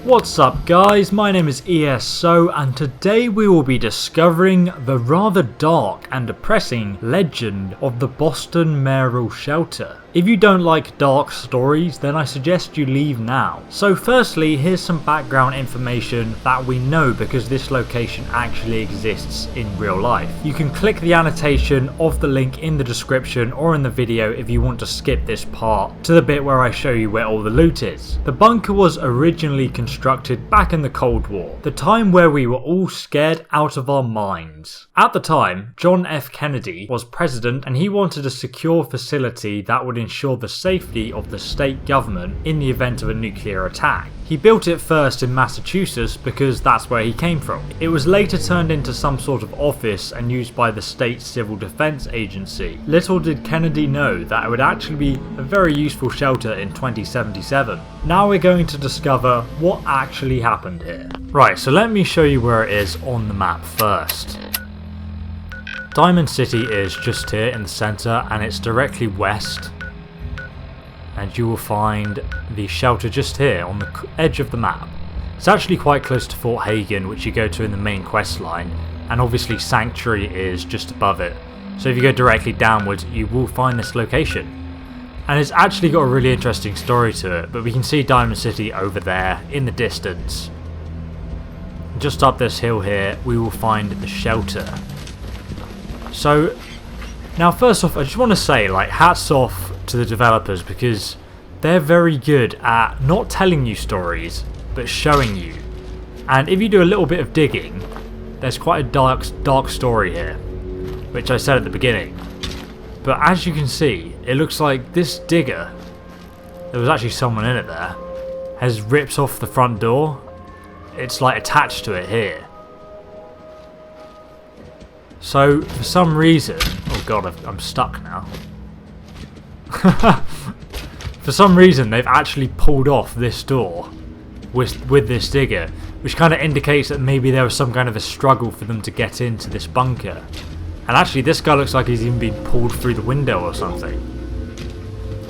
What's up guys, my name is ESO and today we will be discovering the rather dark and depressing legend of the Boston Mayoral Shelter. If you don't like dark stories, then I suggest you leave now. So firstly, here's some background information that we know because this location actually exists in real life. You can click the annotation of the link in the description or in the video if you want to skip this part to the bit where I show you where all the loot is. The bunker was originally constructed back in the Cold War, the time where we were all scared out of our minds. At the time, John F. Kennedy was president and he wanted a secure facility that would ensure the safety of the state government in the event of a nuclear attack. He built it first in Massachusetts because that's where he came from. It was later turned into some sort of office and used by the state civil defense agency. Little did Kennedy know that it would actually be a very useful shelter in 2077. Now we're going to discover what actually happened here. Right, so let me show you where it is on the map first. Diamond City is just here in the centre and it's directly west. And you will find the shelter just here on the edge of the map. It's actually quite close to Fort Hagen, which you go to in the main quest line, and obviously Sanctuary is just above it. So if you go directly downwards, you will find this location. And it's actually got a really interesting story to it, but we can see Diamond City over there in the distance. Just up this hill here, we will find the shelter. So, now first off, I just want to say, hats off to the developers because they're very good at not telling you stories but showing you. And if you do a little bit of digging, there's quite a dark story here, which I said at the beginning. But as you can see, it looks like this digger, there was actually someone in it there, has ripped off the front door. It's attached to it here. So for some reason, oh god, I'm stuck now. For some reason they've actually pulled off this door with this digger, which kind of indicates that maybe there was some kind of a struggle for them to get into this bunker. And actually this guy looks like he's even been pulled through the window or something.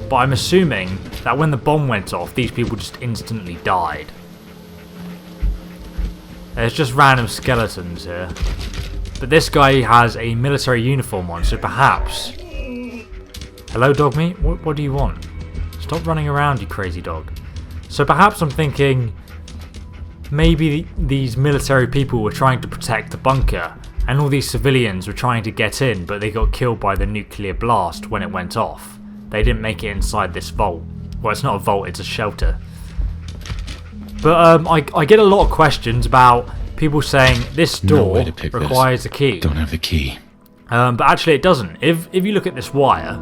But I'm assuming that when the bomb went off, these people just instantly died. There's just random skeletons here. But this guy has a military uniform on, so perhaps... Hello, dog meat? What do you want? Stop running around, you crazy dog. So perhaps I'm thinking maybe these military people were trying to protect the bunker and all these civilians were trying to get in, but they got killed by the nuclear blast when it went off. They didn't make it inside this vault. Well, it's not a vault, it's a shelter. But I get a lot of questions about people saying this door requires a key. Don't have the key. But actually it doesn't. If you look at this wire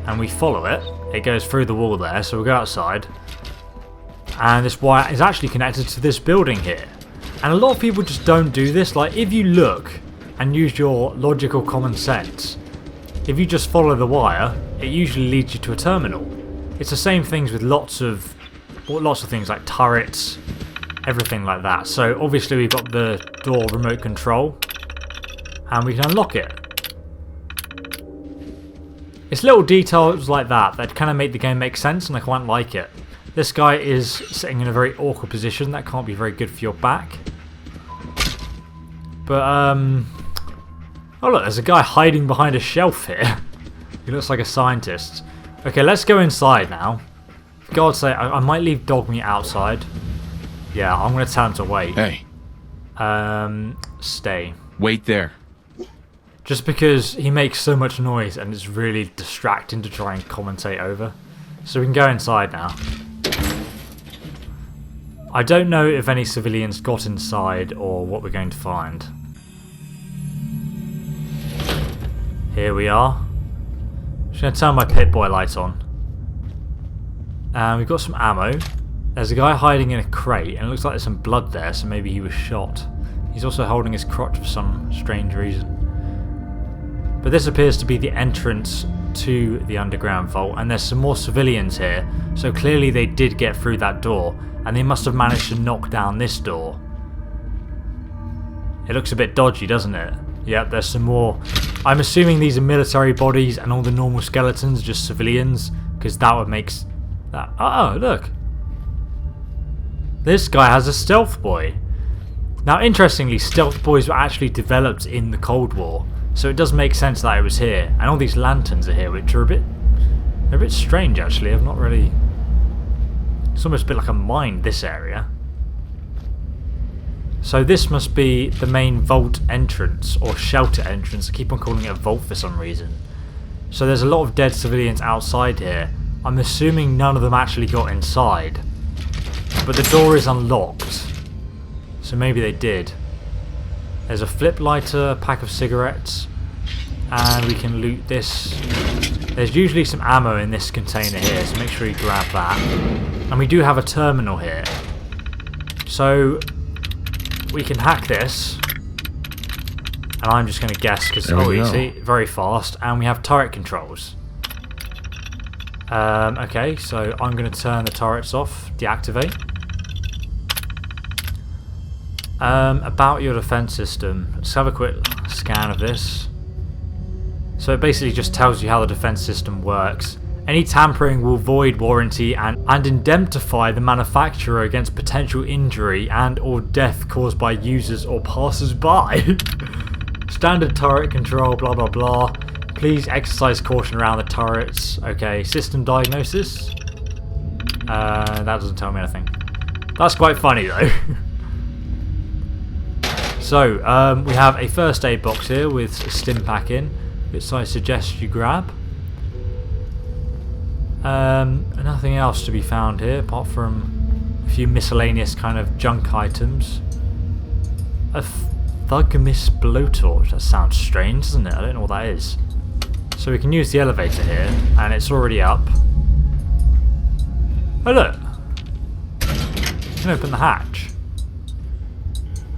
and we follow it, it goes through the wall there, so we'll go outside. And this wire is actually connected to this building here. And a lot of people just don't do this. If you look and use your logical common sense, if you just follow the wire, it usually leads you to a terminal. It's the same things with lots of things like turrets, everything like that. So obviously we've got the door remote control and we can unlock it. It's little details like that kind of make the game make sense, and I quite like it. This guy is sitting in a very awkward position. That can't be very good for your back. But oh look, there's a guy hiding behind a shelf here. He looks like a scientist. Okay, let's go inside now. For God's sake, I might leave dog meat outside. Yeah, I'm going to tell him to wait. Hey. Stay. Wait there. Just because he makes so much noise and it's really distracting to try and commentate over. So we can go inside now. I don't know if any civilians got inside or what we're going to find. Here we are. I'm just going to turn my Pip-Boy light on. And we've got some ammo. There's a guy hiding in a crate and it looks like there's some blood there, so maybe he was shot. He's also holding his crotch for some strange reason. But this appears to be the entrance to the underground vault, and there's some more civilians here, so clearly they did get through that door, and they must have managed to knock down this door. It looks a bit dodgy, doesn't it? Yep, there's some more. I'm assuming these are military bodies and all the normal skeletons are just civilians, because that would make that... Oh, look! This guy has a stealth boy. Now, interestingly, stealth boys were actually developed in the Cold War, so it does make sense that it was here. And all these lanterns are here, which are they're a bit strange, actually. I've not really... It's almost a bit like a mine, this area. So this must be the main vault entrance, or shelter entrance. I keep on calling it a vault for some reason. So there's a lot of dead civilians outside here. I'm assuming none of them actually got inside. But the door is unlocked. So maybe they did. There's a flip lighter, a pack of cigarettes, and we can loot this. There's usually some ammo in this container here, so make sure you grab that. And we do have a terminal here. So we can hack this. And I'm just going to guess because, oh, you see, very fast. And we have turret controls. Okay, so I'm going to turn the turrets off, deactivate. About your defense system. Let's have a quick scan of this. So it basically just tells you how the defense system works. Any tampering will void warranty and indemnify the manufacturer against potential injury and or death caused by users or passers-by. Standard turret control, blah blah blah. Please exercise caution around the turrets. Okay, system diagnosis. That doesn't tell me anything. That's quite funny though. So, we have a first aid box here with a stim pack in, which I suggest you grab. Nothing else to be found here apart from a few miscellaneous kind of junk items. A Thugmiss blowtorch. That sounds strange, doesn't it? I don't know what that is. So we can use the elevator here, and it's already up. Oh look! You can open the hatch.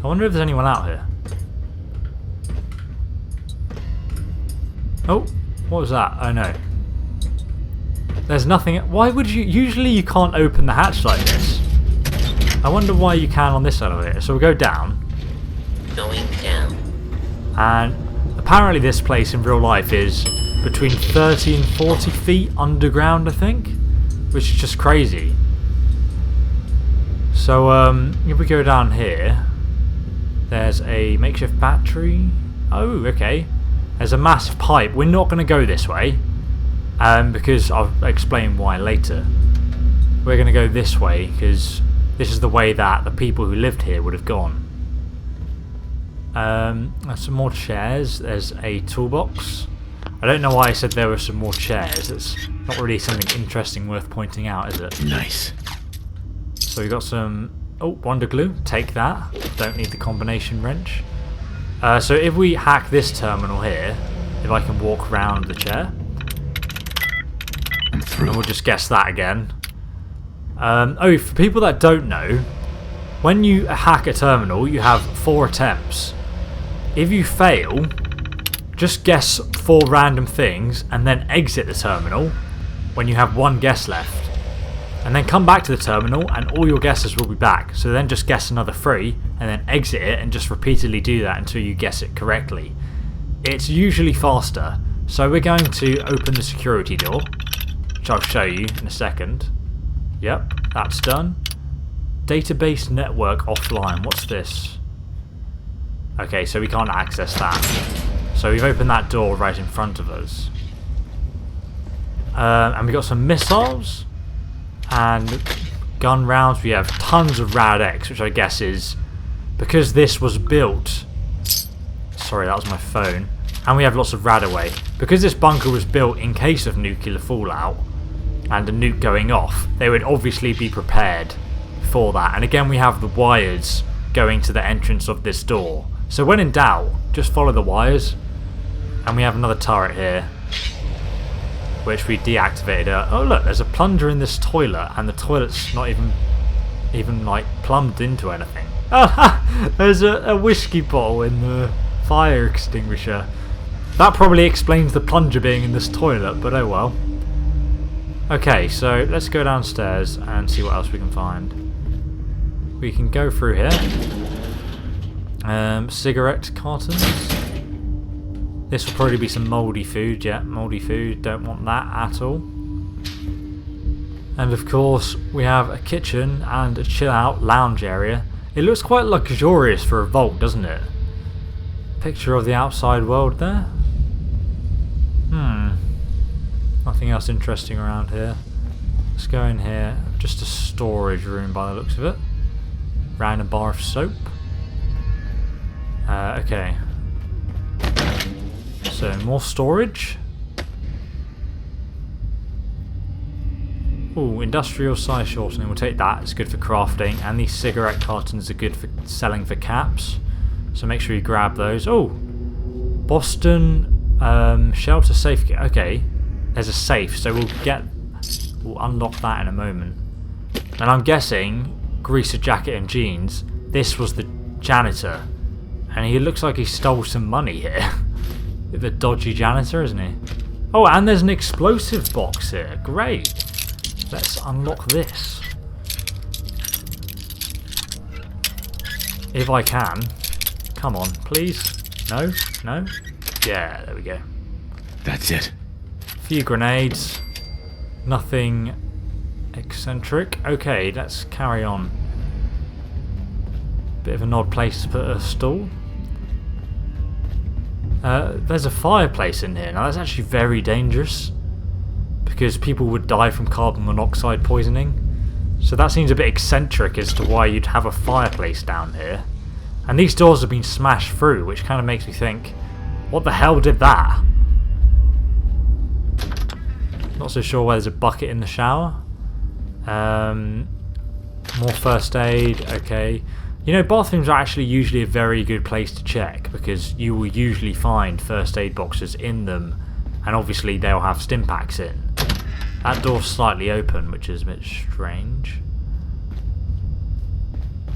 I wonder if there's anyone out here. Oh, what was that? Oh no. There's nothing. Why would you? Usually you can't open the hatch like this. I wonder why you can on this elevator. So we'll go down. Going down. And apparently this place in real life is between 30 and 40 feet underground, I think. Which is just crazy. So if we go down here, there's a makeshift battery. Oh, okay. There's a massive pipe. We're not going to go this way. Because I'll explain why later. We're going to go this way because this is the way that the people who lived here would have gone. There's some more chairs. There's a toolbox. I don't know why I said there were some more chairs. It's not really something interesting worth pointing out, is it? Nice. So we got some... Oh, Wonder Glue. Take that. Don't need the combination wrench. So if we hack this terminal here, if I can walk around the chair... I'm through. And we'll just guess that again. Oh, for people that don't know, when you hack a terminal, you have 4 attempts. If you fail, just guess 4 random things and then exit the terminal when you have 1 guess left. And then come back to the terminal and all your guesses will be back. So then just guess another 3 and then exit it and just repeatedly do that until you guess it correctly. It's usually faster. So we're going to open the security door, which I'll show you in a second. Yep, that's done. Database network offline. What's this? Okay, so we can't access that. So we've opened that door right in front of us. And we got some missiles and gun rounds. We have tons of Rad X, which I guess is because this was built. Sorry, that was my phone. And we have lots of Radaway. Because this bunker was built in case of nuclear fallout and a nuke going off, they would obviously be prepared for that. And again, we have the wires going to the entrance of this door. So when in doubt, just follow the wires. And we have another turret here, which we deactivated. Oh look, there's a plunger in this toilet, and the toilet's not even like plumbed into anything. Oh, there's a whiskey bottle in the fire extinguisher. That probably explains the plunger being in this toilet, but oh well. Okay, so let's go downstairs and see what else we can find. We can go through here. Cigarette cartons. This will probably be some mouldy food. Yeah, mouldy food. Don't want that at all. And of course we have a kitchen and a chill out lounge area. It looks quite luxurious for a vault, doesn't it? Picture of the outside world there. Nothing else interesting around here. Let's go in here. Just a storage room by the looks of it. Random bar of soap. Okay. So more storage. Ooh, industrial size shortening. We'll take that. It's good for crafting. And these cigarette cartons are good for selling for caps. So make sure you grab those. Oh, Boston shelter safe. Okay, there's a safe, so we'll unlock that in a moment. And I'm guessing greaser jacket and jeans. This was the janitor, and he looks like he stole some money here. The dodgy janitor, isn't he? Oh, and there's an explosive box here. Great. Let's unlock this. If I can. Come on, please. No? No? Yeah, there we go. That's it. Few grenades. Nothing eccentric. Okay, let's carry on. Bit of an odd place to put a stool. There's a fireplace in here. Now that's actually very dangerous, because people would die from carbon monoxide poisoning. So that seems a bit eccentric as to why you'd have a fireplace down here. And these doors have been smashed through, which kind of makes me think, what the hell did that? Not so sure why there's a bucket in the shower. More first aid, okay. You know, bathrooms are actually usually a very good place to check, because you will usually find first aid boxes in them, and obviously they'll have stim packs in. That door's slightly open, which is a bit strange.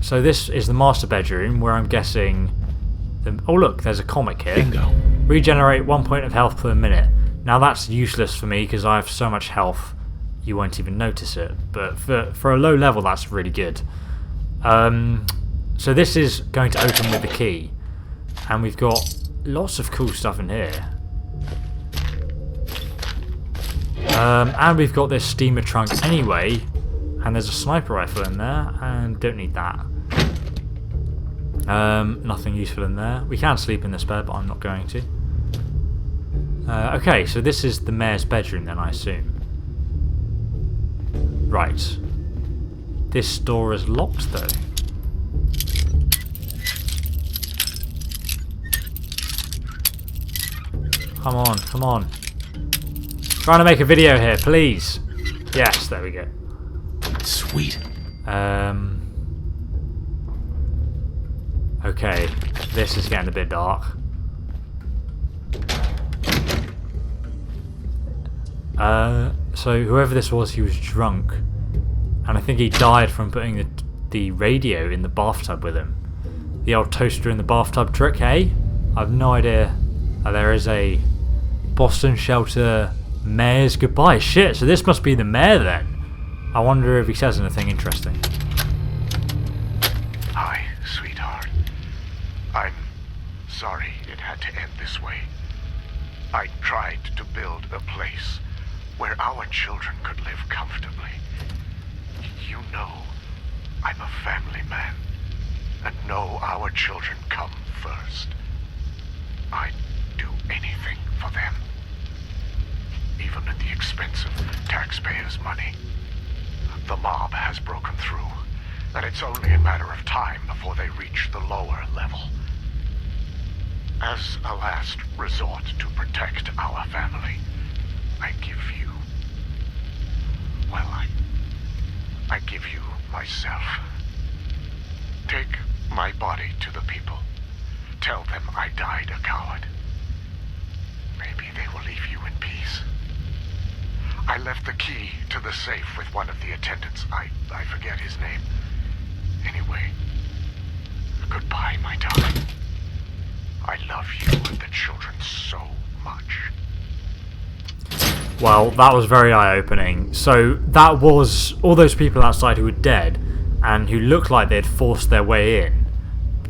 So this is the master bedroom, where I'm guessing... Oh look, there's a comic here. Bingo. Regenerate 1 point of health per minute. Now that's useless for me, because I have so much health, you won't even notice it. But for a low level, that's really good. So this is going to open with the key. And we've got lots of cool stuff in here. And we've got this steamer trunk anyway. And there's a sniper rifle in there, and don't need that. Nothing useful in there. We can sleep in this bed, but I'm not going to. Okay, so this is the mayor's bedroom then, I assume. Right. This door is locked though. Come on, come on. Trying to make a video here, please. Yes, there we go. Sweet. Okay, this is getting a bit dark. So whoever this was, he was drunk, and I think he died from putting the radio in the bathtub with him. The old toaster in the bathtub trick, hey? I've no idea. There is a Boston shelter mayor's goodbye. Shit, so this must be the mayor then. I wonder if he says anything interesting. Hi, sweetheart. I'm sorry it had to end this way. I tried to build a place where our children could live comfortably. You know, I'm a family man, and know our children come first. I'd do anything for them, even at the expense of taxpayers' money. The mob has broken through, and it's only a matter of time before they reach the lower level. As a last resort to protect our family, I give you... well, I give you myself. Take my body to the people. Tell them I died a coward. Maybe they will leave you in peace. I left the key to the safe with one of the attendants. I forget his name. Anyway, goodbye, my darling. I love you and the children so much. Well, that was very eye-opening. So that was all those people outside who were dead and who looked like they'd forced their way in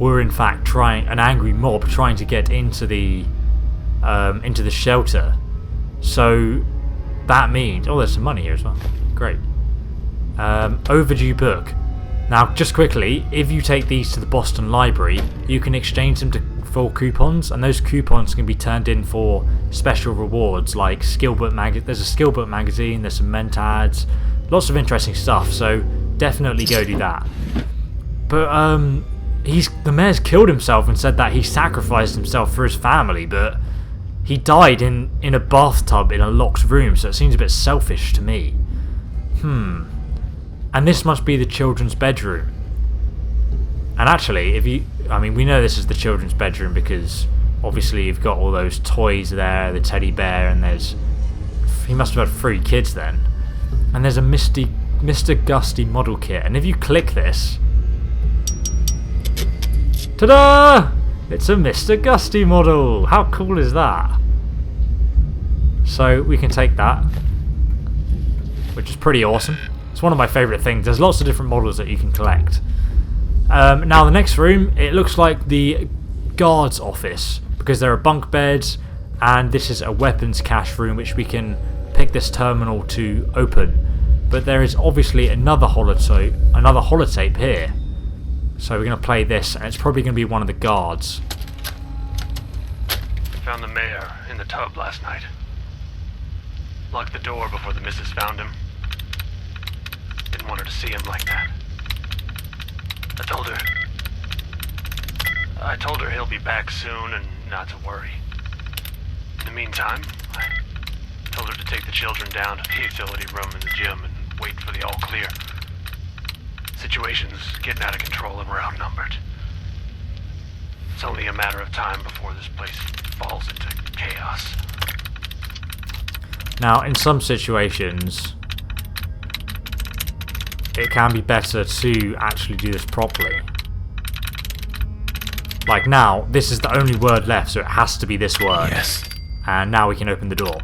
were in fact an angry mob trying to get into the shelter. So that means... oh, there's some money here as well. Great. Overdue book. Now, just quickly, if you take these to the Boston Library, you can exchange them for coupons, and those coupons can be turned in for special rewards like there's a skill book magazine, there's some Mentads, lots of interesting stuff, so definitely go do that. But the mayor's killed himself and said that he sacrificed himself for his family, but he died in a bathtub in a locked room, so it seems a bit selfish to me. And this must be the children's bedroom. And actually, we know this is the children's bedroom because obviously you've got all those toys there, the teddy bear, and he must have had 3 kids then. And there's a Mr. Gusty model kit, and if you click this, ta-da! It's a Mr. Gusty model. How cool is that? So we can take that, which is pretty awesome. It's one of my favourite things. There's lots of different models that you can collect. Now the next room, it looks like the guard's office because there are bunk beds, and this is a weapons cache room which we can pick this terminal to open. But there is obviously another holotape here. So we're going to play this, and it's probably going to be one of the guards. Found the mayor in the tub last night. Locked the door before the missus found him. Didn't want her to see him like that. I told her he'll be back soon and not to worry. In the meantime, I told her to take the children down to the utility room in the gym and wait for the all clear. Situation's getting out of control and we're outnumbered. It's only a matter of time before this place falls into chaos. Now, in some situations, it can be better to actually do this properly. Like now, this is the only word left, so it has to be this word. Yes. And now we can open the door.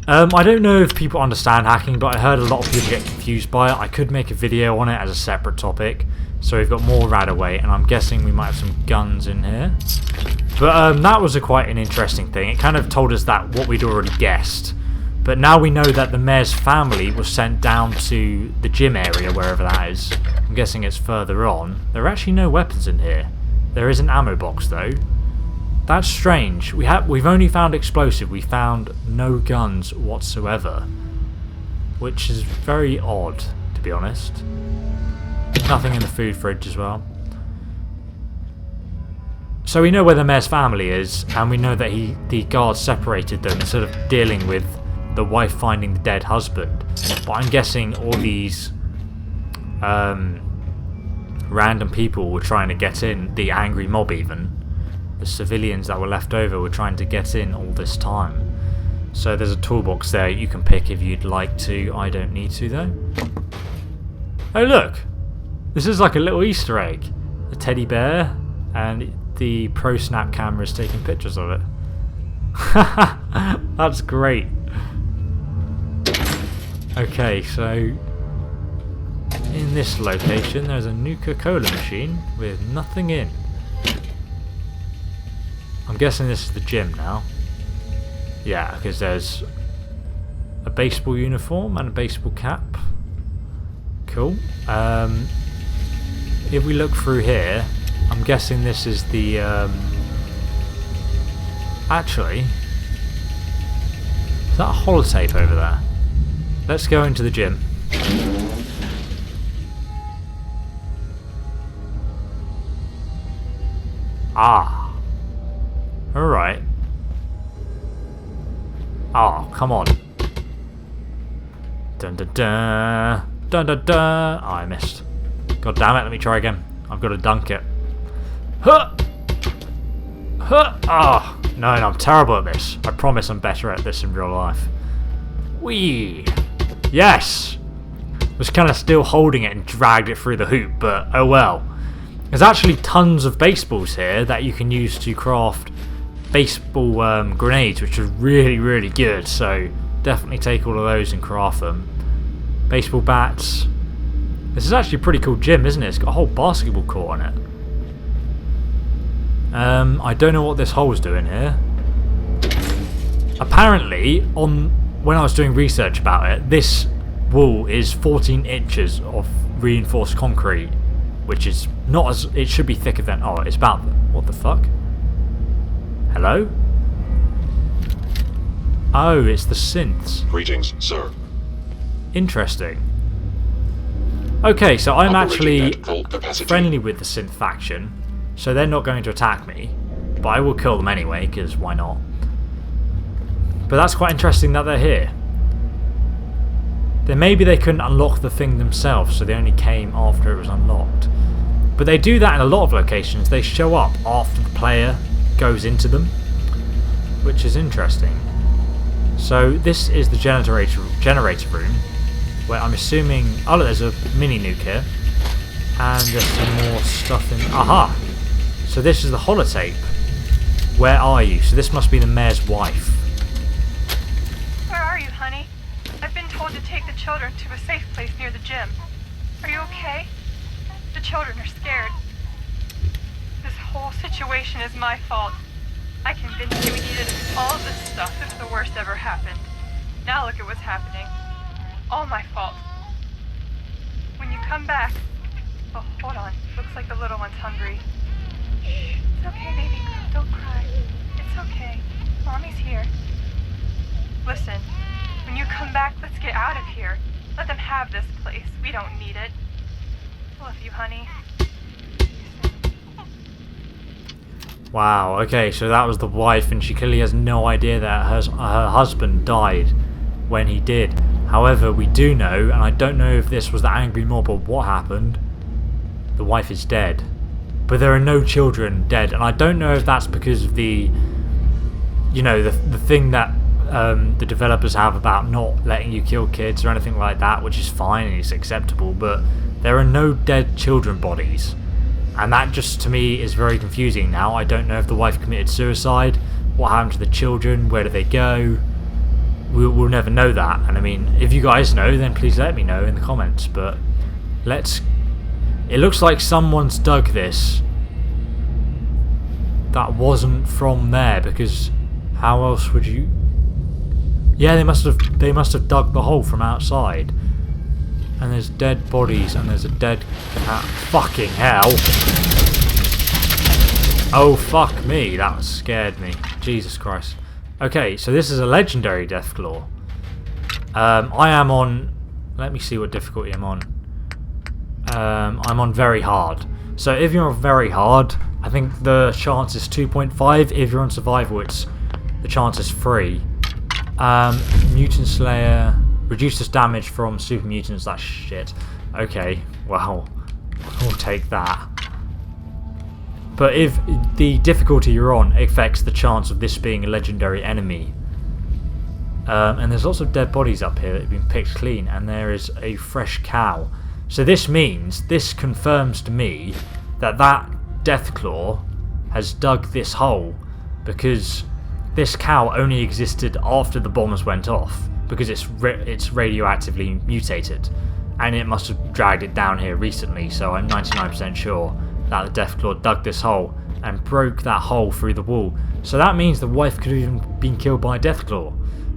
I don't know if people understand hacking, but I heard a lot of people get confused by it. I could make a video on it as a separate topic. So we've got more Radaway, and I'm guessing we might have some guns in here. But that was quite an interesting thing. It kind of told us that what we'd already guessed. But now we know that the mayor's family was sent down to the gym area, wherever that is. I'm guessing it's further on. There are actually no weapons in here. There is an ammo box though. That's strange. We've only found explosive. We found no guns whatsoever, which is very odd, to be honest. Nothing in the food fridge as well. So we know where the mayor's family is, and we know that the guards separated them instead of dealing with the wife finding the dead husband. But I'm guessing all these random people were trying to get in, the angry mob even. The civilians that were left over were trying to get in all this time. So there's a toolbox there you can pick if you'd like to. I don't need to though. Oh look! This is like a little Easter egg. A teddy bear, and the Pro Snap camera is taking pictures of it. That's great. Okay, so in this location there's a Nuka-Cola machine with nothing in. I'm guessing this is the gym now. Yeah, because there's a baseball uniform and a baseball cap. Cool. If we look through here, I'm guessing this is the actually, is that a holotape over there? Let's go into the gym. Ah. Alright. Oh, come on. Dun dun dun. Dun dun dun. Oh, I missed. God damn it, let me try again. I've got to dunk it. Huh! Huh! Oh, no, I'm terrible at this. I promise I'm better at this in real life. Whee! Yes! Was kind of still holding it and dragged it through the hoop, but oh well. There's actually tons of baseballs here that you can use to craft baseball grenades, which are really, really good, so definitely take all of those and craft them. Baseball bats. This is actually a pretty cool gym, isn't it? It's got a whole basketball court on it. I don't know what this hole's doing here. Apparently, when I was doing research about it, this wall is 14 inches of reinforced concrete, which is not as... It should be thicker than... Oh, it's about... What the fuck? Hello? Oh, it's the synths. Greetings, sir. Interesting. Okay, so I'm Operating actually at full capacity. friendly with the synth faction, so they're not going to attack me. But I will kill them anyway, because why not? But that's quite interesting that they're here. Then maybe they couldn't unlock the thing themselves, so they only came after it was unlocked. But they do that in a lot of locations. They show up after the player goes into them, which is interesting. So this is the generator room, where I'm assuming... Oh look, there's a mini nuke here. And there's some more stuff in... Aha! So this is the holotape. Where are you? So this must be the mayor's wife. Where are you, honey? I've been told to take the children to a safe place near the gym. Are you okay? The children are scared. This whole situation is my fault. I convinced you we needed all of this stuff if the worst ever happened. Now look at what's happening. All my fault. When you come back... Oh, hold on. Looks like the little one's hungry. Shh. It's okay, baby girl. Don't cry. It's okay. Mommy's here. Listen, when you come back, let's get out of here. Let them have this place. We don't need it. Love you, honey. Wow, okay, so that was the wife, and she clearly has no idea that her husband died when he did. However, we do know, and I don't know if this was the angry mob or what happened, the wife is dead. But there are no children dead, and I don't know if that's because of the, you know, the thing that the developers have about not letting you kill kids or anything like that, which is fine and it's acceptable, but there are no dead children bodies. And that just, to me, is very confusing now. I don't know if the wife committed suicide, what happened to the children, where did they go? We'll never know that. And I mean, if you guys know, then please let me know in the comments. But let's... It looks like someone's dug this. That wasn't from there, because how else would you... Yeah, they must have dug the hole from outside. And there's dead bodies, and there's a dead cat. Fucking hell. Oh, fuck me. That scared me. Jesus Christ. Okay, so this is a legendary Deathclaw. I am on... Let me see what difficulty I'm on. I'm on very hard. So if you're on very hard, I think the chance is 2.5. If you're on survival, the chance is 3. Mutant Slayer... Reduces damage from super mutants, that's shit. Okay, well, we'll take that. But if the difficulty you're on affects the chance of this being a legendary enemy. And there's lots of dead bodies up here that have been picked clean, and there is a fresh cow. So this means, this confirms to me, that Deathclaw has dug this hole, because this cow only existed after the bombs went off. Because it's radioactively mutated, and it must have dragged it down here recently, so I'm 99% sure that the Deathclaw dug this hole and broke that hole through the wall. So that means the wife could have even been killed by a Deathclaw,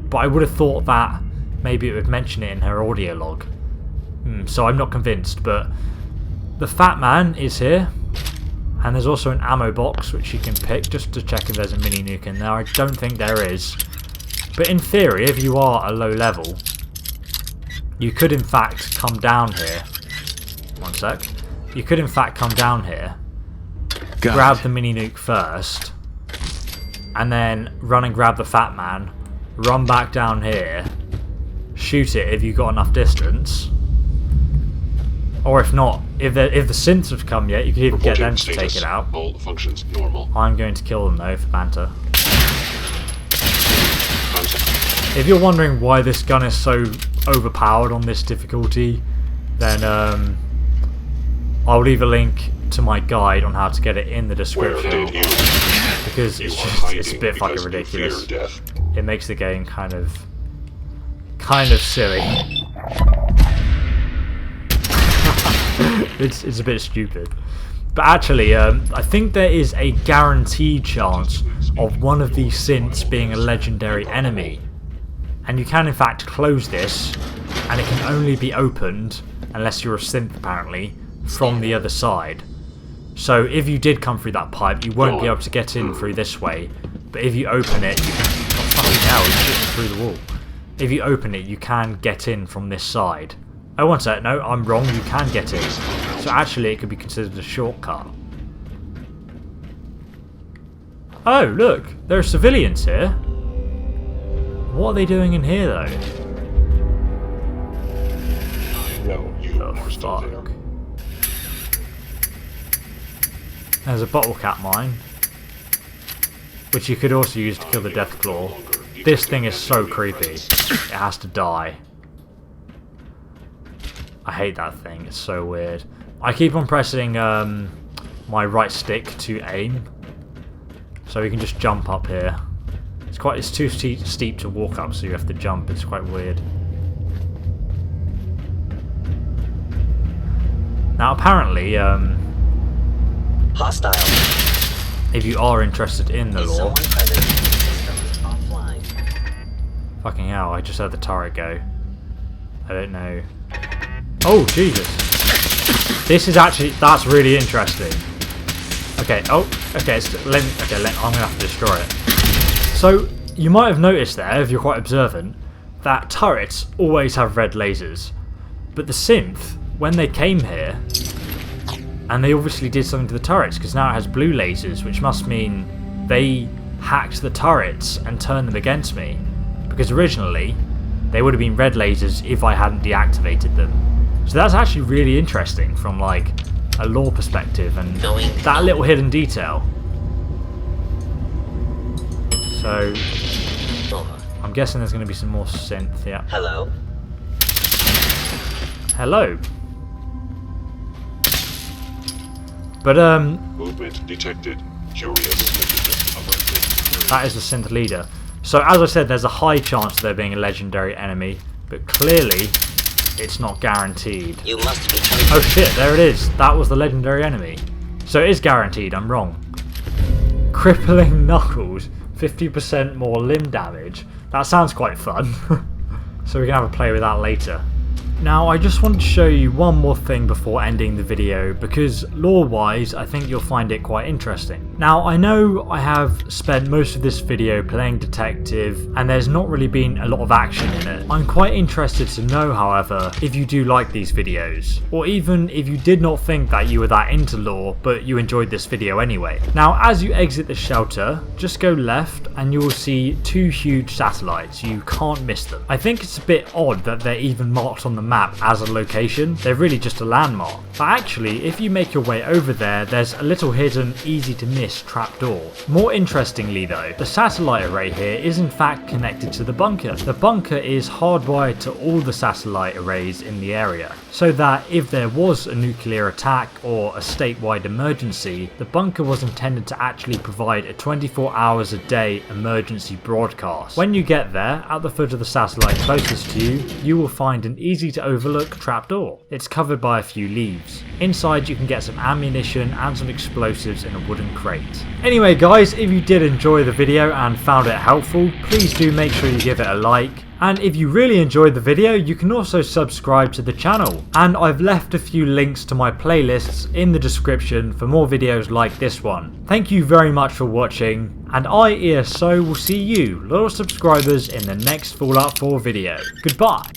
but I would have thought that maybe it would mention it in her audio log. So I'm not convinced, but the fat man is here, and there's also an ammo box which you can pick just to check if there's a mini nuke in there. I don't think there is. But in theory, if you are a low level, you could in fact come down here. One sec. You could in fact come down here, grab the mini nuke first, and then run and grab the fat man, run back down here, shoot it if you've got enough distance. Or if not, if the synths have come yet, you could even get them to take it out. All functions normal. I'm going to kill them though for banter. If you're wondering why this gun is so overpowered on this difficulty, then I'll leave a link to my guide on how to get it in the description, because it's a bit fucking ridiculous. It makes the game kind of silly. It's a bit stupid. But actually, I think there is a guaranteed chance of one of these synths being a legendary enemy. And you can in fact close this and it can only be opened, unless you're a synth apparently, from the other side. So if you did come through that pipe, you won't be able to get in through this way, but if you open it, you can... Oh, fucking hell, he's shooting through the wall. If you open it, you can get in from this side. Oh, one sec, no, I'm wrong, you can get in. So actually it could be considered a shortcut. Oh, look, there are civilians here. What are they doing in here, though? No, you are still there. There's a bottle cap mine, which you could also use to kill the Deathclaw. This thing is so creepy. It has to die. I hate that thing, it's so weird. I keep on pressing my right stick to aim, so we can just jump up here. It's too steep to walk up, so you have to jump. It's quite weird. Now apparently, Hostile. if you are interested in the Is lore... someone present? System is offline. Fucking hell, I just heard the turret go. I don't know. Oh, Jesus. This is actually... That's really interesting. Okay, oh, okay, I'm gonna have to destroy it. So, you might have noticed there, if you're quite observant, that turrets always have red lasers. But the synth, when they came here, and they obviously did something to the turrets, because now it has blue lasers, which must mean they hacked the turrets and turned them against me. Because originally, they would have been red lasers if I hadn't deactivated them. So that's actually really interesting from like a lore perspective and that little hidden detail. So I'm guessing there's going to be some more synth. Yeah. Hello. Hello. But Movement detected. Curious. Alert. that is the synth leader. So as I said, there's a high chance of there being a legendary enemy, but clearly it's not guaranteed. You must be. Oh shit, there it is. That was the legendary enemy. So it is guaranteed, I'm wrong. Crippling Knuckles, 50% more limb damage. That sounds quite fun. So we can have a play with that later. Now I just wanted to show you one more thing before ending the video, because lore-wise I think you'll find it quite interesting. Now I know I have spent most of this video playing detective and there's not really been a lot of action in it. I'm quite interested to know, however, if you do like these videos, or even if you did not think that you were that into lore but you enjoyed this video anyway. Now as you exit the shelter, just go left and you will see two huge satellites. You can't miss them. I think it's a bit odd that they're even marked on the map as a location. They're really just a landmark. But actually, if you make your way over there, there's a little hidden, easy to miss trapdoor. More interestingly though, the satellite array here is in fact connected to the bunker. The bunker is hardwired to all the satellite arrays in the area, so that if there was a nuclear attack or a statewide emergency, the bunker was intended to actually provide a 24 hours a day emergency broadcast. When you get there, at the foot of the satellite closest to you, you will find an easy to overlook trapdoor. It's covered by a few leaves. Inside you can get some ammunition and some explosives in a wooden crate. Anyway guys, if you did enjoy the video and found it helpful, please do make sure you give it a like. And if you really enjoyed the video, you can also subscribe to the channel. And I've left a few links to my playlists in the description for more videos like this one. Thank you very much for watching, and I, ESO, will see you, loyal subscribers, in the next Fallout 4 video. Goodbye.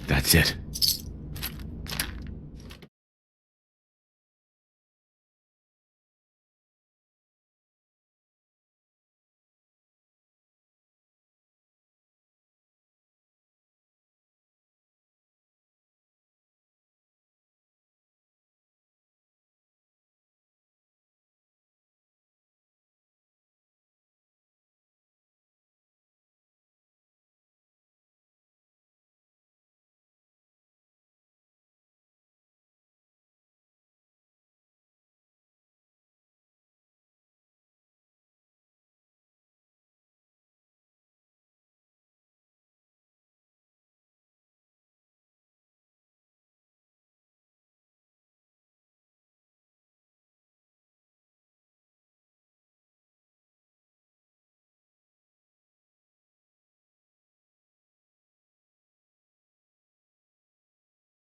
That's it.